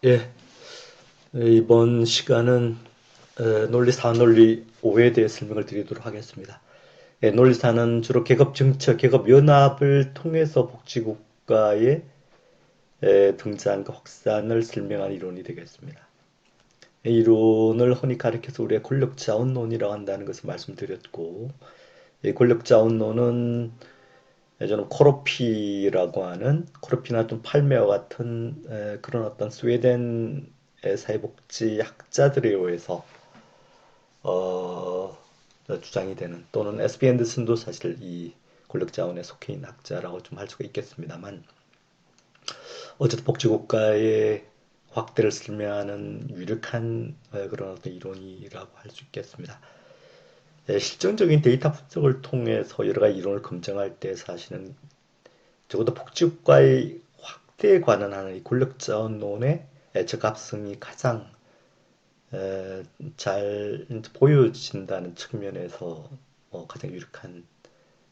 예, 이번 시간은 논리사 논리 5에 대해 설명을 드리도록 하겠습니다. 논리사는 주로 계급 정책, 계급 연합을 통해서 복지국가의 등장과 확산을 설명한 이론이 되겠습니다. 이 이론을 흔히 가리켜서 우리가 권력자원론이라고 한다는 것을 말씀드렸고, 이 권력자원론은 저는 코르피라고 하는 코르피나 좀 팔메와 같은 그런 어떤 스웨덴 사회복지 학자들에 의해서 어, 주장이 되는, 또는 에스피 앤더슨도 사실 이 권력자원에 속해 있는 학자라고 좀 할 수가 있겠습니다만, 어쨌든 복지국가의 확대를 설명하는 유력한 그런 어떤 이론이라고 할 수 있겠습니다. 실증적인 데이터 분석을 통해서 여러 가지 이론을 검증할 때 사실은 적어도 복지국가의 확대에 관한 하는 이 권력자원론의 적합성이 가장 잘 보여진다는 측면에서 가장 유력한,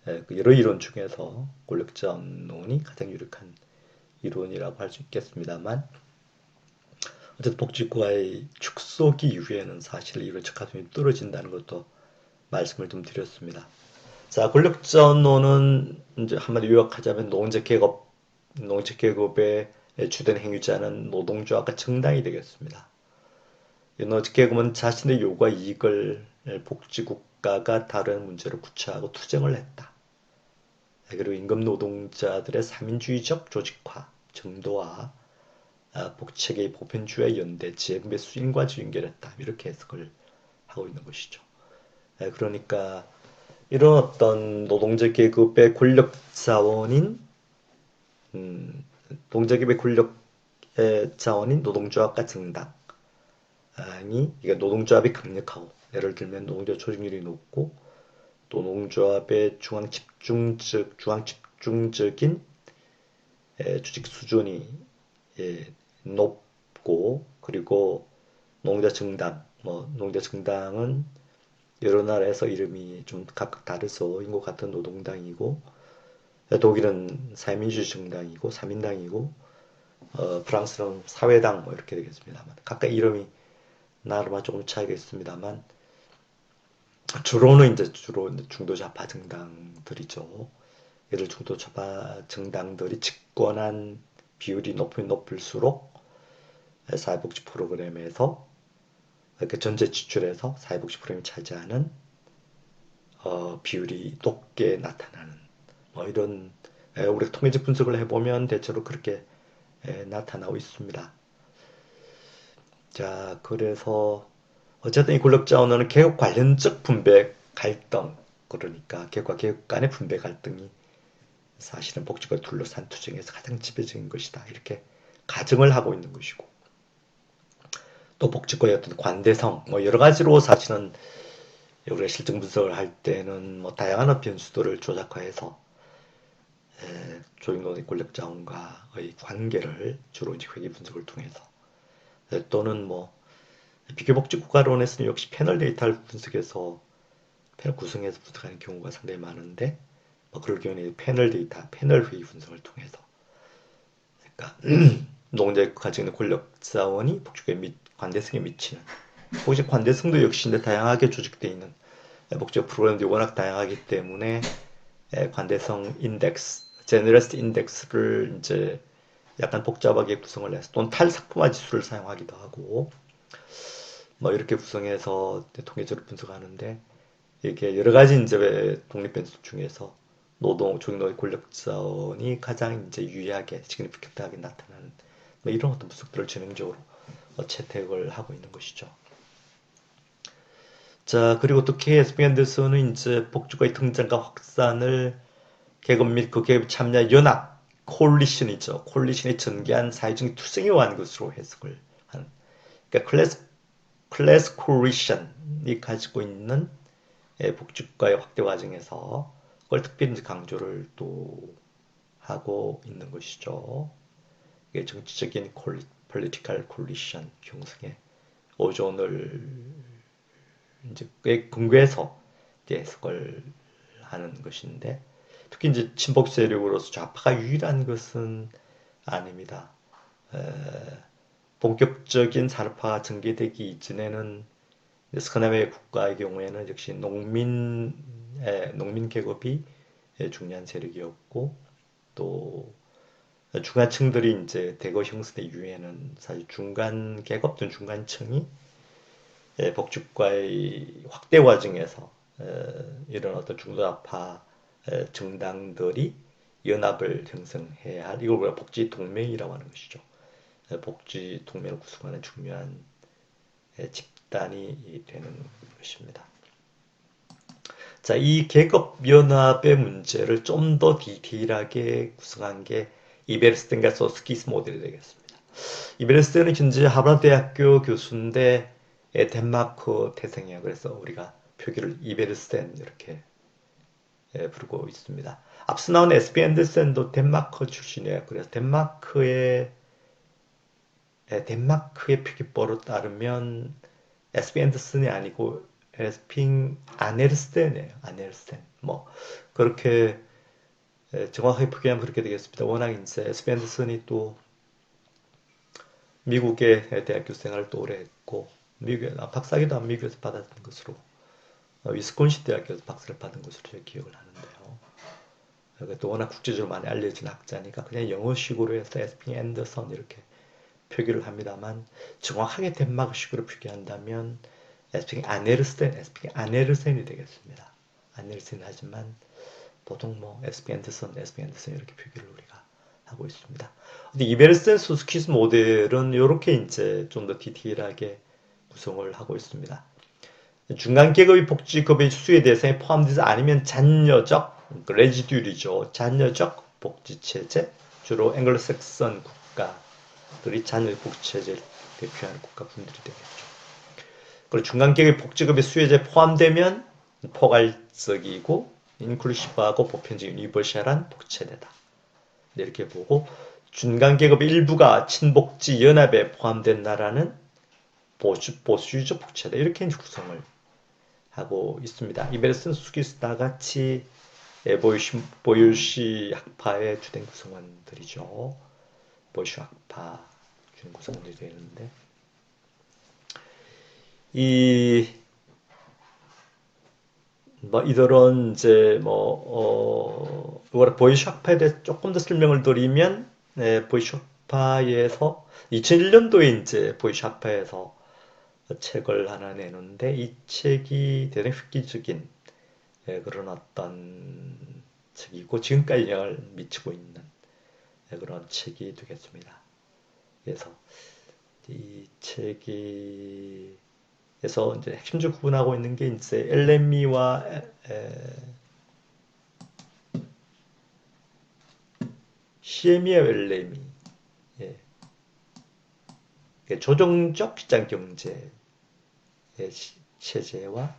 그 여러 이론 중에서 권력자원론이 가장 유력한 이론이라고 할 수 있겠습니다만, 어쨌든 복지국가의 축소기 이후에는 사실 이런 적합성이 떨어진다는 것도 말씀을 좀 드렸습니다. 자, 권력자원론은 이제 한마디 요약하자면 노동적 계급의 주된 행위자는 노동조합과 정당이 되겠습니다. 노동적 계급은 자신의 요구와 이익을 복지국가가 다른 문제로 구체화하고 투쟁을 했다. 그리고 임금 노동자들의 삼인주의적 조직화, 정도화, 복지체계의 보편주의 연대, 재분배 수인과 연결했다. 이렇게 해석을 하고 있는 것이죠. 그러니까 이런 어떤 노동자 계급의 권력 자원인, 노동자 계급의 권력 자원인 노동조합과 정당이, 이게 노동조합이 강력하고, 예를 들면 노동조합 조직률이 높고, 노동조합의 중앙 집중적인 조직 수준이 높고, 그리고 노동자 정당은 여러 나라에서 이름이 좀 각각 다르서 인구 같은 노동당이고, 독일은 사회민주주의 정당이고 삼인당이고, 프랑스는 사회당 뭐 이렇게 되겠습니다만, 각각 이름이 나라마다 조금 차이가 있습니다만, 주로 이제 중도좌파 정당들이죠. 예를 중도좌파 정당들이 집권한 비율이 높으면 높을수록 사회복지 프로그램에서, 이렇게 전체 지출에서 사회복지 프로그램이 차지하는 비율이 높게 나타나는, 뭐 이런, 우리가 통계적 분석을 해보면 대체로 그렇게 나타나고 있습니다. 자, 그래서 어쨌든 이 권력자 언어는 개혁 관련적 분배 갈등, 그러니까 개혁과 개혁 간의 분배 갈등이 사실은 복지국가를 둘러싼 투쟁에서 가장 지배적인 것이다. 이렇게 가정을 하고 있는 것이고, 또 복지국가의 어떤 관대성, 뭐 여러 가지로 사실은 우리가 실증 분석을 할 때는 뭐 다양한 변수들을 조작화해서 조직노동의 권력자원과의 관계를 주로 이제 회계 분석을 통해서, 또는 뭐 비교복지국가론에서는 역시 패널 데이터를 분석해서 패널 구성해서 분석하는 경우가 상당히 많은데, 뭐 그럴 경우는 패널 데이터, 패널 회의 분석을 통해서, 그러니까 노동자가 가지고 있는 권력 자원이 복지국가에 관대성에 미치는, 복지 관대성도 역시 이제 다양하게 조직되어 있는, 복지국 프로그램들이 워낙 다양하기 때문에 관대성 인덱스, 제너러스 인덱스를 이제 약간 복잡하게 구성을 해서, 또는 탈삭품화 지수를 사용하기도 하고, 뭐 이렇게 구성해서 통계적으로 분석하는데, 이게 여러 가지 이제 독립 변수 중에서 조직노동의 권력 자원이 가장 이제 유리하게, 시그니피컨트하게 나타나는, 뭐 이런 어떤 분석들을 전형적으로 채택을 하고 있는 것이죠. 자, 그리고 또 KSP 앤더슨은 이제 복지국가의 등장과 확산을 계급 및 그 계급 참여 연합, 콜리션이죠. 콜리션이 전개한 사회적인 투쟁에 의한 것으로 해석을 하는. 그러니까 클래스 콜리션이 가지고 있는 복지국가의 확대 과정에서 그걸 특별히 이제 강조를 또 하고 있는 것이죠. 이게 정치적인 political coalition 형성의 오존을 이제 꽤 근거해서 해석을 하는 것인데, 특히 이제 친복 세력으로서 좌파가 유일한 것은 아닙니다. 본격적인 산업화가 전개되기 이전에는 스칸디나비아 국가의 경우에는 역시 농민 계급이 중요한 세력이었고 또 중간층들이 이제 대거 형성된 이후에는 사실 중간 계급 또는 중간층이 복지국가의 확대 과정에서 이런 어떤 중도좌파 정당들이 연합을 형성해야 할 이걸 우리가 복지 동맹이라고 하는 것이죠. 복지 동맹을 구성하는 중요한 집단이 되는 것입니다. 자, 이 계급 연합의 문제를 좀 더 디테일하게 구성한 게 이베르스텐과 소스키스 모델이 되겠습니다. 이베르스텐은 현재 하버드 대학교 교수인데 덴마크 태생이에요. 그래서 우리가 표기를 이베르스텐 이렇게 부르고 있습니다. 앞서 나온 에스피 앤더센도 덴마크 출신이에요. 그래서 덴마크의 표기법으로 따르면 에스피 앤더슨이 아니고 에스핑 아네르스텐이에요. 아네르스텐. 뭐 그렇게 정확하게 표기하면 그렇게 되겠습니다. 워낙 이제 에스피 앤더슨이 또 미국의 대학교 생활을 또 오래 했고 미국에 박사학위도 미국에서 받았던 것으로 위스콘신 대학교에서 박사를 받은 것으로 제가 기억을 하는데요. 또 워낙 국제적으로 많이 알려진 학자니까 그냥 영어식으로 해서 에스피 앤더슨 이렇게 표기를 합니다만 정확하게 덴마크식으로 표기한다면 에스핑 아네르센이 되겠습니다. 아네르센 하지만 보통 뭐 에스핑 앤더슨 이렇게 표기를 우리가 하고 있습니다. 근데 이베르센 수스키스 모델은 이렇게 이제 좀 더 디테일하게 구성을 하고 있습니다. 중간 계급의 복지급의 수혜 대상에 포함되지 않으면 잔여적 레지듀리죠. 잔여적 복지체제 주로 앵글로색선 국가들이 잔여 복지체제를 대표하는 국가분들이 되겠죠. 그리고 중간계급의 복지급의 수혜자에 포함되면 포괄적이고 인클루시브하고 보편적인 유니버셜한 복지체제다. 이렇게 보고 중간계급의 일부가 친복지 연합에 포함된 나라는 보수주의적 복지체다. 이렇게 구성을 하고 있습니다. 이베르슨 수기스다 같이 보유시 학파의 주된 구성원들이죠. 보유시 학파 주된 구성원들이 되는데 이들은 이제 보이시 학파에 대해 조금 더 설명을 드리면 보이시 학파에서 2001년도에 이제 보이시 학파에서 책을 하나 내는데 이 책이 대단히 획기적인 그런 어떤 책이고 지금까지 영향을 미치고 있는 그런 책이 되겠습니다. 그래서 이 책이 그래서 이제 핵심적으로 구분하고 있는 게 이제 LME와 CME와 LME 조정적 시장 경제 체제와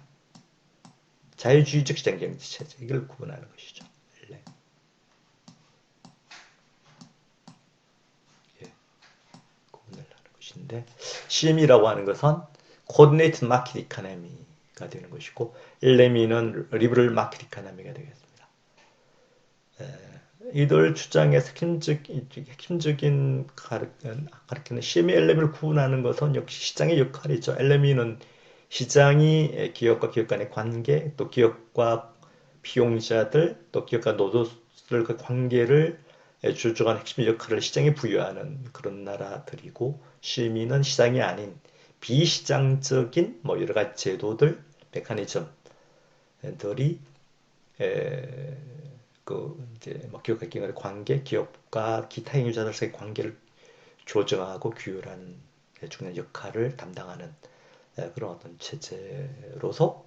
자유주의적 시장 경제 체제 이걸 구분하는 것이죠. 구분을 하는 것인데 CME라고 하는 것은 Coordinated Market Economy가 되는 것이고 LME는 Liberal Market Economy가 되겠습니다. 이들 주장의 핵심적인 가르치는 CME, LME를 구분하는 것은 역시 시장의 역할이죠. LME는 시장이 기업과 기업 간의 관계, 또 기업과 피용자들, 또 기업과 노조들의 관계를 조정하는 핵심 역할을 시장에 부여하는 그런 나라들이고 CME는 시장이 아닌 비시장적인 여러 가지 제도들, 메커니즘들이 이제 기업과 기업의 관계, 기업과 기타 행위자들 사이의 관계를 조정하고 규율하는 중요한 역할을 담당하는 그런 어떤 체제로서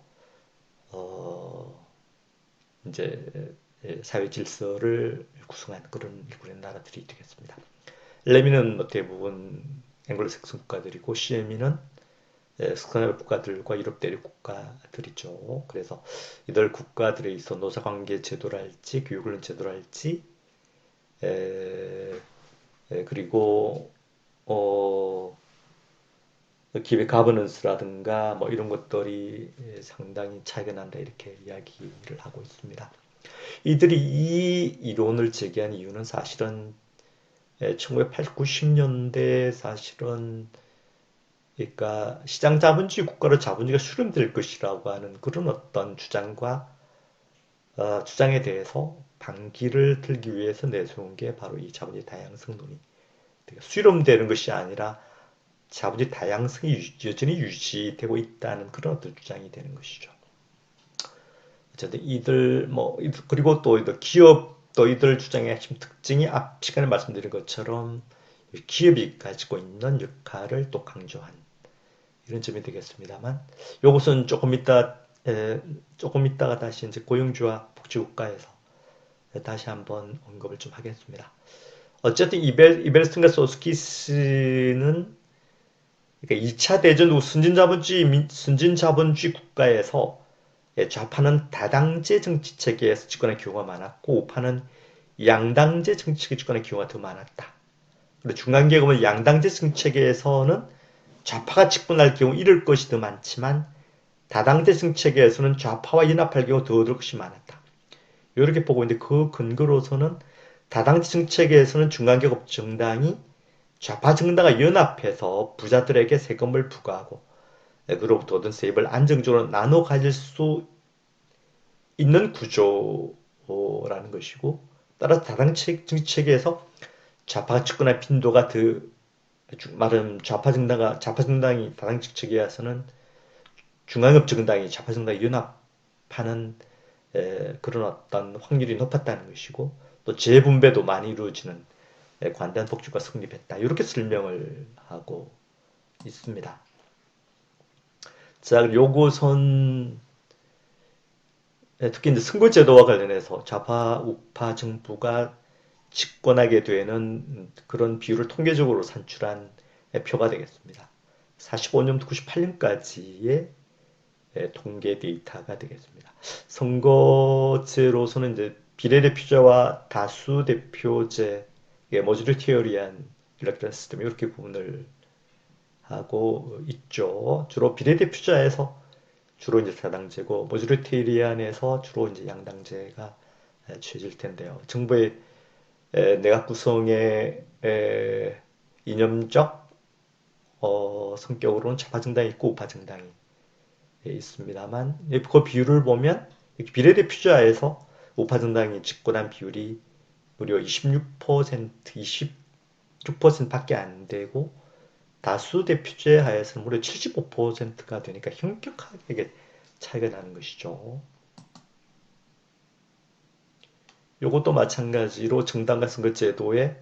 이제 사회 질서를 구성한 그런 일본의 나라들이 되겠습니다. 레미는 대부분 앵글로색슨 국가들이고 CME는 스칸디나비아 국가들과 유럽 대륙 국가들이죠. 그래서 이들 국가들에 있어 노사관계 제도랄지 교육을 제도랄지 그리고 기획 가버넌스라든가 이런 것들이 상당히 차이가 난다 이렇게 이야기를 하고 있습니다. 이들이 이 이론을 제기한 이유는 사실은 1980, 90년대 사실은 그러니까 시장 자본주의 국가로 자본주의가 수렴될 것이라고 하는 그런 어떤 주장에 대해서 반기를 들기 위해서 내세운 게 바로 이 자본주의 다양성론이 수렴되는 것이 아니라 자본주의 다양성이 여전히 유지되고 있다는 그런 어떤 주장이 되는 것이죠. 어쨌든 그리고 또 기업도 이들 주장의 핵심 특징이 앞 시간에 말씀드린 것처럼 기업이 가지고 있는 역할을 또 강조한 이런 점이 되겠습니다만, 이것은 조금 있다가 다시 이제 고용주와 복지국가에서 다시 한번 언급을 좀 하겠습니다. 어쨌든 이벨슨과 소스키스는 그러니까 2차 대전 후 순진자본주의 국가에서 좌파는 다당제 정치 체계에서 집권한 경우가 많았고 우파는 양당제 정치 체계 집권한 경우가 더 많았다. 그리고 중간계급은 양당제 정치 체계에서는 좌파가 집권할 경우 잃을 것이 더 많지만 다당제 정치 체계에서는 좌파와 연합할 경우 더 얻을 것이 많았다. 이렇게 보고 있는데 그 근거로서는 다당제 정치 체계에서는 중간계급 정당이 좌파 정당과 연합해서 부자들에게 세금을 부과하고 그로부터 얻은 세입을 안정적으로 나눠 가질 수 있는 구조라는 것이고, 따라서 다당제 정치 체계에서 좌파가 집권할 빈도가 말하면 좌파 정당이 다당제 체계에서는 중간급 정당이 좌파 정당이 연합하는 그런 어떤 확률이 높았다는 것이고, 또 재분배도 많이 이루어지는 관대한 복지가 성립했다. 이렇게 설명을 하고 있습니다. 자, 요것은 특히 이제 선거제도와 관련해서 좌파 우파 정부가 집권하게 되는 그런 비율을 통계적으로 산출한 표가 되겠습니다. 45년부터 98년까지의 통계 데이터가 되겠습니다. 선거제로서는 이제 비례대표제와 다수대표제, 모조리테리안 일렉트럴 시스템 이렇게 구분을 하고 있죠. 주로 비례대표제에서 주로 이제 다당제고 모조리테리안에서 주로 이제 양당제가 취해질 텐데요. 정부의 내각 구성의 이념적 성격으로는 좌파 정당이 있고 우파 정당이 있습니다만 그 비율을 보면 비례대표제에서 우파 정당이 집권한 비율이 무려 26%, 26%밖에 안 되고 다수대표제 하에서는 무려 75%가 되니까 현격하게 차이가 나는 것이죠. 이것도 마찬가지로 정당과 선거제도의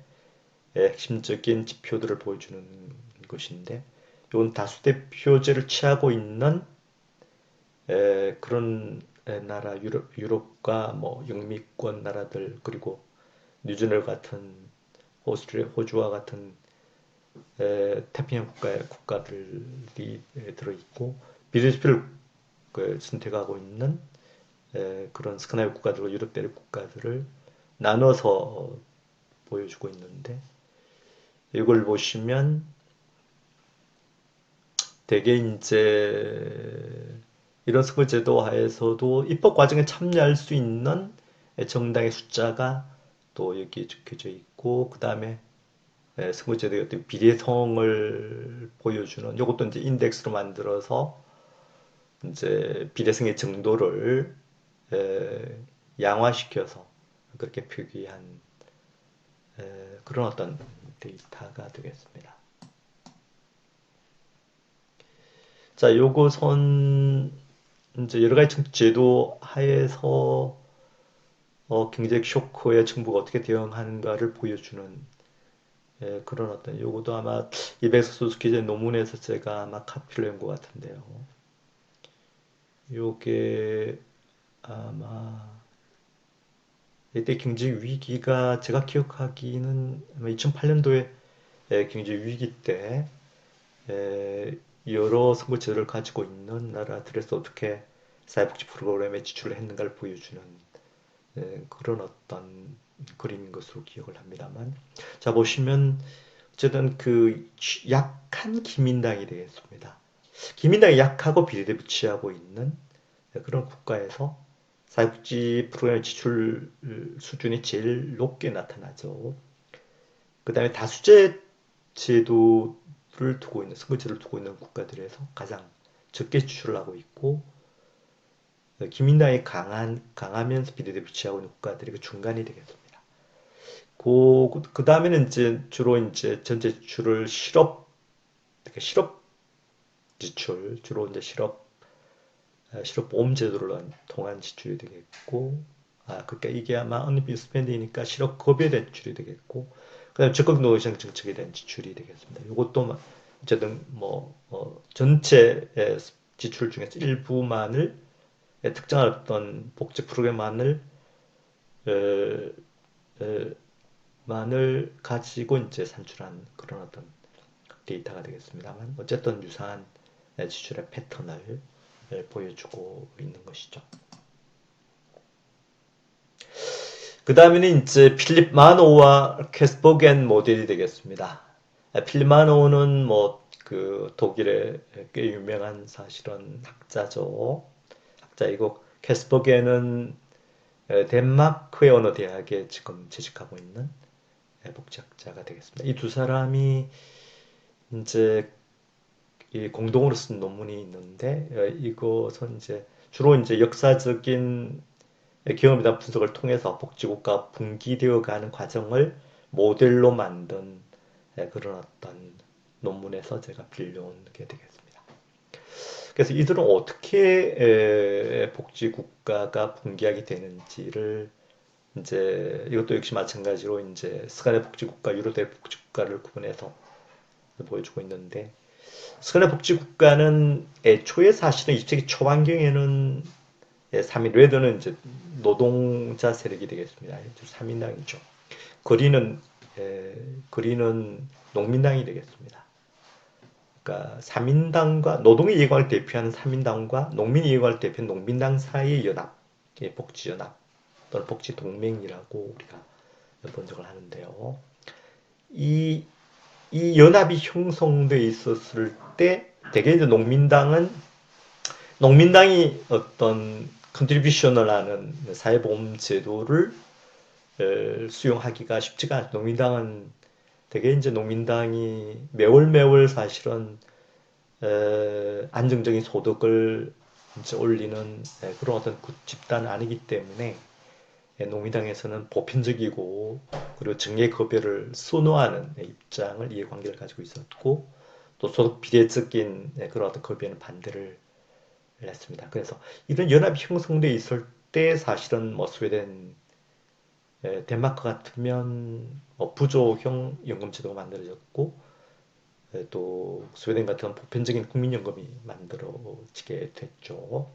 핵심적인 지표들을 보여주는 것인데, 이건 다수대표제를 취하고 있는 그런 나라, 유럽과 뭐 영미권 나라들, 그리고 뉴질랜드 같은 호주와 같은 태평양 국가들이 들어있고, 비례대표를 선택하고 있는 그런 스칸디나비아 국가들과 유럽 대륙 국가들을 나눠서 보여주고 있는데, 이걸 보시면 대개 이제 이런 선거제도 하에서도 입법 과정에 참여할 수 있는 정당의 숫자가 또 여기에 적혀져 있고, 그 다음에 선거제도의 어떤 비례성을 보여주는 이것도 이제 인덱스로 만들어서 이제 비례성의 정도를 양화시켜서 그렇게 표기한 그런 어떤 데이터가 되겠습니다. 자, 요것은 이제 여러 가지 제도 하에서 경제 쇼크에 정부가 어떻게 대응하는가를 보여주는 그런 어떤 요것도 아마 이백석 기자의 논문에서 제가 아마 카피를 한 것 같은데요. 요게 아마 이때 경제 위기가 제가 기억하기는 아마 2008년도에 경제 위기 때 여러 선거제도를 가지고 있는 나라들에서 어떻게 사회복지 프로그램에 지출을 했는가를 보여주는 그런 어떤 그림인 것으로 기억을 합니다만, 자 보시면 어쨌든 그 약한 기민당이 되겠습니다. 기민당이 약하고 비례대표 취하고 있는 그런 국가에서 사회복지 프로그램 지출 수준이 제일 높게 나타나죠. 그 다음에 다수제 제도를 두고 있는, 선거제를 두고 있는 국가들에서 가장 적게 지출을 하고 있고, 기민당이 강하면서 비례대표 하고 있는 국가들이 그 중간이 되겠습니다. 그 다음에는 이제 주로 이제 전체 지출을 실업 지출, 주로 이제 실업보험 제도를 통한 지출이 되겠고, 그러니까 이게 아마 언리빈 스펜딩이니까 실업급여에 대한 지출이 되겠고, 그다음에 적극노동시장 정책에 대한 지출이 되겠습니다. 이것도 어쨌든 전체 지출 중에서 일부만을 특정한 어떤 복지 프로그램만을 에, 에, 만을 가지고 이제 산출한 그런 어떤 데이터가 되겠습니다만 어쨌든 유사한 지출의 패턴을 보여주고 있는 것이죠. 그 다음에는 이제 필립 마노와 캐스버겐 모델이 되겠습니다. 필립 마노는 뭐 그 독일의 꽤 유명한 사실은 학자죠. 학자이고 캐스버겐은 덴마크의 어느 대학에 지금 재직하고 있는 복지학자가 되겠습니다. 이 두 사람이 이제 공동으로 쓴 논문이 있는데 이것은 이제 주로 이제 역사적인 경험이나 분석을 통해서 복지국가 분기되어 가는 과정을 모델로 만든 그런 어떤 논문에서 제가 빌려온 게 되겠습니다. 그래서 이들은 어떻게 복지국가가 분기하게 되는지를 이제 이것도 역시 마찬가지로 이제 스간의 복지국가, 유로대 복지국가를 구분해서 보여주고 있는데 스간의 복지국가는 애초에 사실은 20세기 초반경에는 3인 레드는 이제 노동자 세력이 되겠습니다. 3인당이죠. 거리는 농민당이 되겠습니다. 그러니까 3인당과 노동의 이익을 대표하는 3인당과 농민의 이익을 대표하는 농민당 사이의 연합, 복지연합 또는 복지동맹이라고 우리가 번역을 하는데요. 이, 이 연합이 형성돼 있었을 때 대개 이제 농민당이 어떤 컨트리뷰션을 하는 사회보험 제도를 수용하기가 쉽지가 않아요. 농민당은 대개 이제 농민당이 매월 사실은 안정적인 소득을 이제 올리는 그런 어떤 집단은 아니기 때문에 농민당에서는 보편적이고 그리고 정예급여를 선호하는 입장을 이해관계를 가지고 있었고 또 소득 비례적인 그런 어떤 급여는 반대를 했습니다. 그래서 이런 연합이 형성돼 있을 때 사실은 뭐 스웨덴, 덴마크 같으면 뭐 부조형 연금제도가 만들어졌고 또 스웨덴 같은 보편적인 국민연금이 만들어지게 됐죠.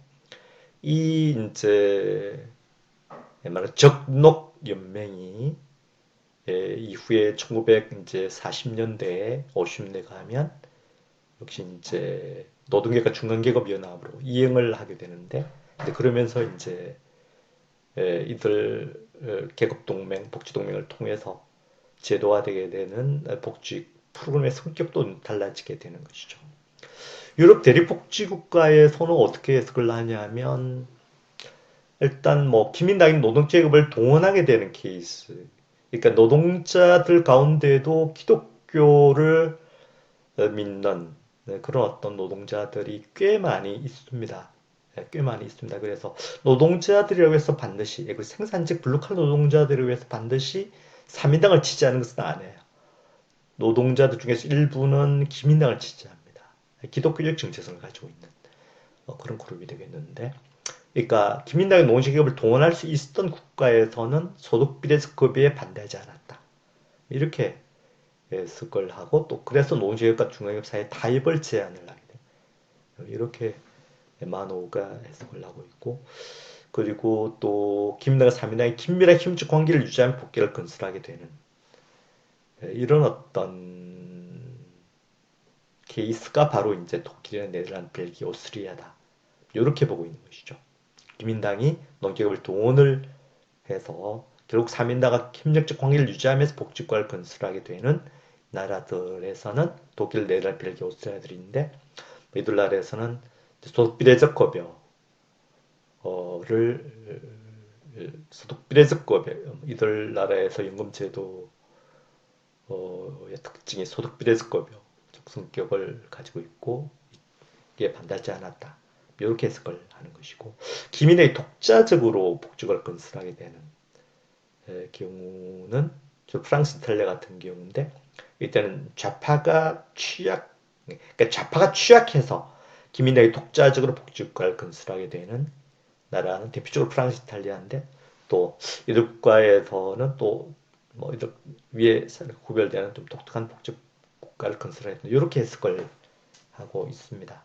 이 이제 말하는 적농 연맹이 이후에 1940년대, 50년대 가면 역시 이제 노동계가 중간계급 연합으로 이행을 하게 되는데 그러면서 이제 이들 계급동맹, 복지동맹을 통해서 제도화되게 되는 복지 프로그램의 성격도 달라지게 되는 것이죠. 유럽 대립복지국가에서는 어떻게 해석을 하냐면 일단 뭐 기민당인 노동계급을 동원하게 되는 케이스. 그러니까 노동자들 가운데도 기독교를 믿는 그런 어떤 노동자들이 꽤 많이 있습니다. 꽤 많이 있습니다. 그래서 노동자들이라고 해서 반드시 생산직 블루칼 노동자들을 위해서 반드시 3인당을 지지하는 것은 아니에요. 노동자들 중에서 일부는 기민당을 지지합니다. 기독교적 정체성을 가지고 있는 그런 그룹이 되겠는데 그러니까 기민당의 노동계급을 동원할 수 있었던 국가에서는 소득비례적 급여에 반대하지 않았다. 이렇게 해석을 하고 또 그래서 노동계급과 중간계급 사이에 타협을 제안을 하게 돼요. 이렇게 마노가 해석을 하고 있고 그리고 또 기민당과 3인당이 긴밀한 힘적 관계를 유지하면 복귀를 건설하게 되는 이런 어떤 케이스가 바로 이제 독일이나 네덜란드, 벨기에, 오스트리아다. 이렇게 보고 있는 것이죠. 기민당이 농계급을 동원을 해서 결국 3인당과 협력적 관계를 유지하면서 복지국가를 건설하게 되는 나라들에서는 독일, 네덜란드, 벨기에, 오스트리아들인데 이들 나라에서는 소득비례적 급여를 소득비례적 급여 이들 나라에서 연금제도를 특징이 소득 비례수급적 성격을 가지고 있고 이게 반대하지 않았다. 이렇게 해석을 하는 것이고 기민의 독자적으로 복직을 건설하게 되는 경우는 저 프랑스 이탈리아 같은 경우인데 이때는 그러니까 좌파가 취약해서 기민의 독자적으로 복지국가를 건설하게 되는 나라는 대표적으로 프랑스 이탈리아인데 또 이들 국가에서는 또뭐 이들 위에 구별되는 좀 독특한 복지 국가를 건설하게 되는 이렇게 해석을 하고 있습니다.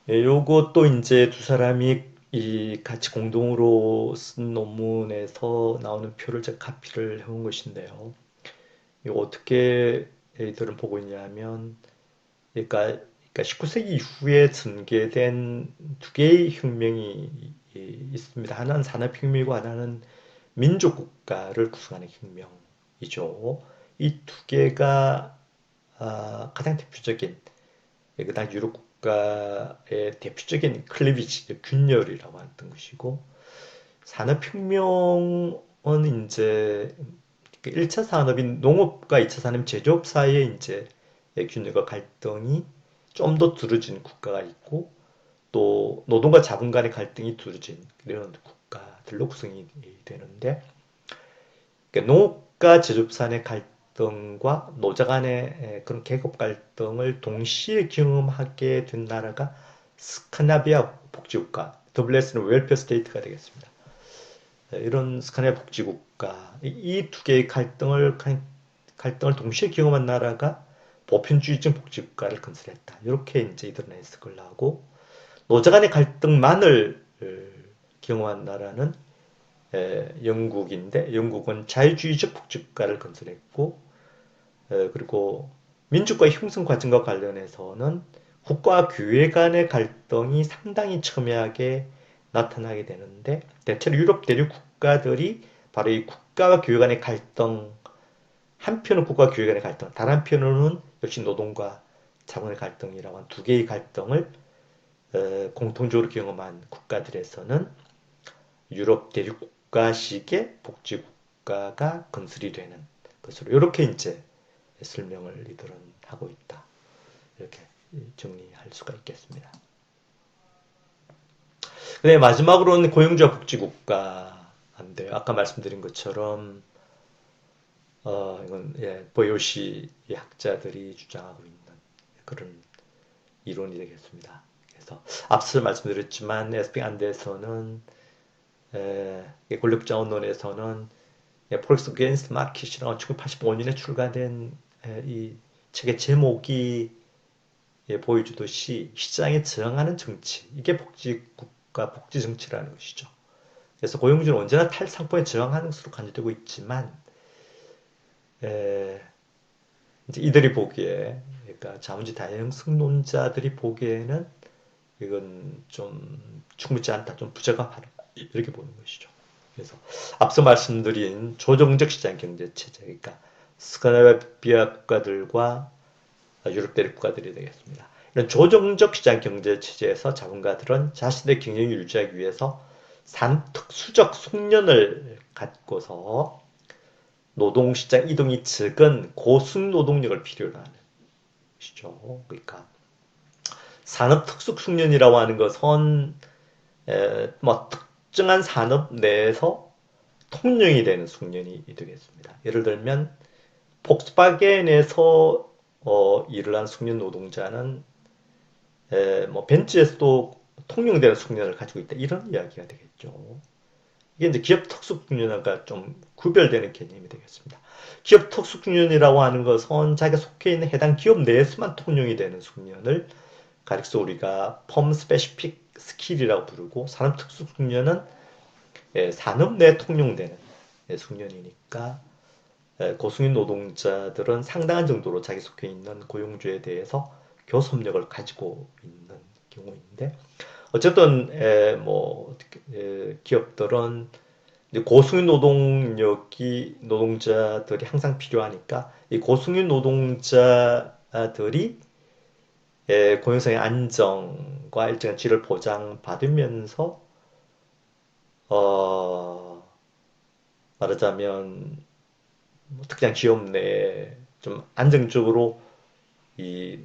요것도 이제 두 사람이 이 같이 공동으로 쓴 논문에서 나오는 표를 제가 카피를 해온 것인데요. 이거 어떻게 이들은 보고 있냐면, 그러니까 19세기 이후에 전개된 두 개의 혁명이 있습니다. 하나는 산업혁명이고 하나는 민족국가를 구성하는 혁명이죠. 이 두 개가 가장 대표적인 그다음 유럽 국가의 대표적인 클리비지, 균열이라고 했던 것이고 산업혁명은 이제 1차 산업인 농업과 2차 산업 제조업 사이에 이제 균열과 갈등이 좀 더 두려진 국가가 있고 또 노동과 자본 간의 갈등이 두려진 이런 국가들로 구성이 되는데 그러니까 농업과 제조업 산의 갈등과 노자 간의 그런 계급 갈등을 동시에 경험하게 된 나라가 스칸디나비아 복지국가, WS는 웰페어 스테이트가 되겠습니다. 이런 스칸디나비아 복지국가, 이 두 개의 갈등을 동시에 경험한 나라가 보편주의적 복지국가를 건설했다. 이렇게 이제 이들은 해석을 하고 노자 간의 갈등만을 경험한 나라는 영국인데 영국은 자유주의적 복지국가를 건설했고 그리고 민주주의 형성 과정과 관련해서는 국가와 교회 간의 갈등이 상당히 첨예하게 나타나게 되는데 대체로 유럽 대륙 국가들이 바로 이 국가와 교회 간의 갈등 한편은 국가와 교회 간의 갈등 다른 한편으로는 역시 노동과 자본의 갈등이라고 한 두 개의 갈등을 공통적으로 경험한 국가들에서는 유럽 대륙 국가식의 복지국가가 건설이 되는 것으로 이렇게 이제 설명을 이들은 하고 있다. 이렇게 정리할 수가 있겠습니다. 네, 마지막으로는 고용주와 복지국가인데요. 아까 말씀드린 것처럼 이건 보요시 학자들이 주장하고 있는 그런 이론이 되겠습니다. 그래서 앞서 말씀드렸지만 에스핑 안데서는 권력자원론에서는 폴스 게인스트 마켓이라고 1985년에 출간된 이 책의 제목이 보여주듯이 시장에 저항하는 정치 이게 복지국가 복지정치라는 것이죠. 그래서 고용주는 언제나 탈상품에 저항하는 것으로 간주되고 있지만 이제 이들이 보기에 그러니까 자본주의 다양성론자들이 보기에는 이건 좀 충분치 않다, 좀 부적합하다 이렇게 보는 것이죠. 그래서 앞서 말씀드린 조정적 시장 경제 체제, 그러니까 스칸디나비아 국가들과 유럽 대륙 국가들이 되겠습니다. 이런 조정적 시장 경제 체제에서 자본가들은 자신의 경영을 유지하기 위해서 산특수적 숙련을 갖고서 노동시장 이동이 적은 고순 노동력을 필요로 하는 것이죠. 그러니까 산업 특수 숙련이라고 하는 것은 뭐 특정한 산업 내에서 통용이 되는 숙련이 되겠습니다. 예를 들면 폭스바겐에서 일을 한 숙련 노동자는 뭐 벤츠에서도 통용되는 숙련을 가지고 있다 이런 이야기가 되겠죠. 이게 이제 기업 특수 숙련과 좀 구별되는 개념이 되겠습니다. 기업 특수 숙련이라고 하는 것은 자기가 속해 있는 해당 기업 내에서만 통용이 되는 숙련을 가리켜서 우리가 펌 스페시픽 스킬이라고 부르고 산업 특수 숙련은 산업 내에 통용되는 숙련이니까 고승인 노동자들은 상당한 정도로 자기 속해 있는 고용주에 대해서 교섭력을 가지고 있는 경우인데 어쨌든 뭐 기업들은 고승인 노동자들이 항상 필요하니까 이 고승인 노동자들이 고용성의 안정과 일정한 질을 보장받으면서 어, 말하자면 뭐 특정 기업 내에 좀 안정적으로 이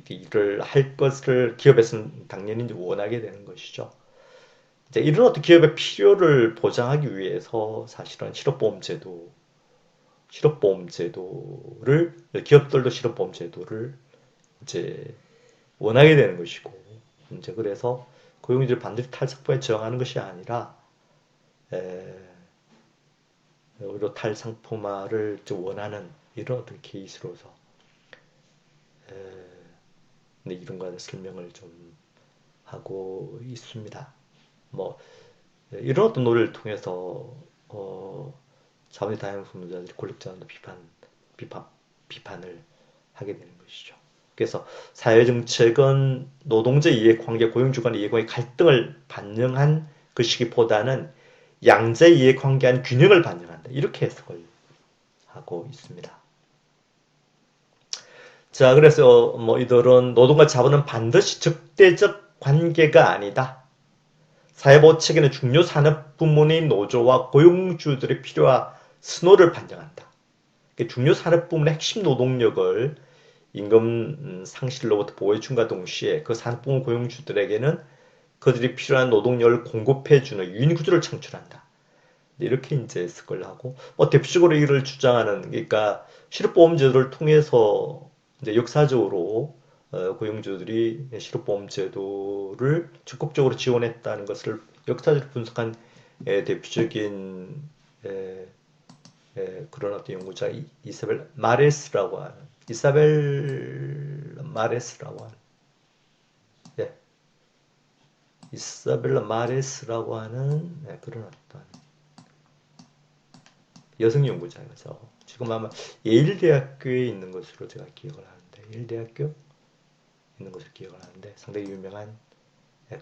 일을 할 것을 기업에서는 당연히 이제 원하게 되는 것이죠. 이제 이런 어떤 기업의 필요를 보장하기 위해서 사실은 실업보험제도를 기업들도 실업보험제도를 이제 원하게 되는 것이고 이제 그래서 고용주를 반드시 탈상품에 저항하는 것이 아니라 에, 오히려 탈상품화를 좀 원하는 이런 어떤 케이스로서 에, 네, 이런 거에 설명을 좀 하고 있습니다. 뭐 이런 어떤 노래를 통해서 자본의 다양한 근로자들이 권력자원도 비판, 비판을 하게 되는 것이죠. 그래서 사회정책은 노동자 이해관계, 고용주 간 이해관계 갈등을 반영한 것이기보다는 양자 이해관계한 균형을 반영한다. 이렇게 해석을 하고 있습니다. 자, 그래서 뭐 이들은 노동과 자본은 반드시 적대적 관계가 아니다. 사회보호 체계는 중요 산업 부문인 노조와 고용주들의 필요와 선호를 반영한다. 중요 산업 부문의 핵심 노동력을 임금 상실로부터 보호해준과 동시에 그 산업 부문 고용주들에게는 그들이 필요한 노동력을 공급해주는 유인 구조를 창출한다. 이렇게 이제 해석을 하고 대표적으로 이를 주장하는 그러니까 실업보험제도를 통해서 이제 역사적으로 고용주들이 실업보험제도를 적극적으로 지원했다는 것을 역사적으로 분석한 대표적인 그런 어떤 연구자 이사벨 마레스라고 하는 예, 이사벨라 마레스라고 하는 그런 어떤 여성 연구자여서 지금 아마 예일 대학교에 있는 것으로 제가 기억을 하는데 예일 대학교 있는 것을 기억을 하는데 상당히 유명한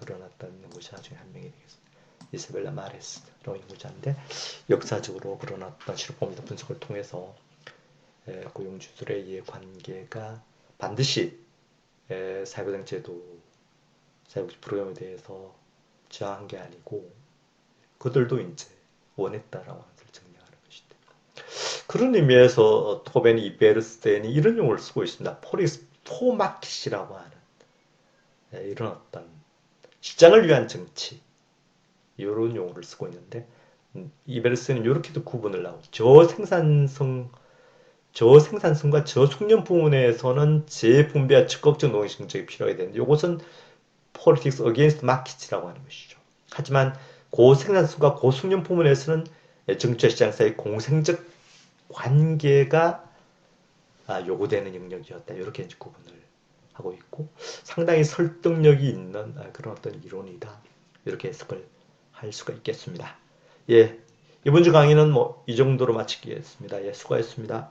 그런 어떤 연구자 중에 한 명이 되겠습니다. 이사벨라 마레스라고 연구자인데 역사적으로 그런 어떤 실업범위도 분석을 통해서 고용주들의 이해관계가 반드시 사회보장 제도, 사회복지 프로그램에 대해서 저항한 게 아니고 그들도 이제 원했다라고 하는 것을 증명하는 것이다. 그런 의미에서 토벤이 이베르스텐이 이런 용어를 쓰고 있습니다. 포마켓이라고 하는 이런 어떤 시장을 위한 정치 이런 용어를 쓰고 있는데 이베르스텐은 이렇게도 구분을 하고 저생산성과 저숙련 부문에서는 재분배와 적극적 노동 정책이 필요하게 되는데 이것은 politics against market이라고 하는 것이죠. 하지만 고생산성과 고숙련 부문에서는 정치와 시장 사이의 공생적 관계가 요구되는 영역이었다. 이렇게 이제 구분을 하고 있고 상당히 설득력이 있는 그런 어떤 이론이다. 이렇게 해석을 할 수가 있겠습니다. 예, 이번 주 강의는 뭐 이 정도로 마치겠습니다. 예, 수고하셨습니다.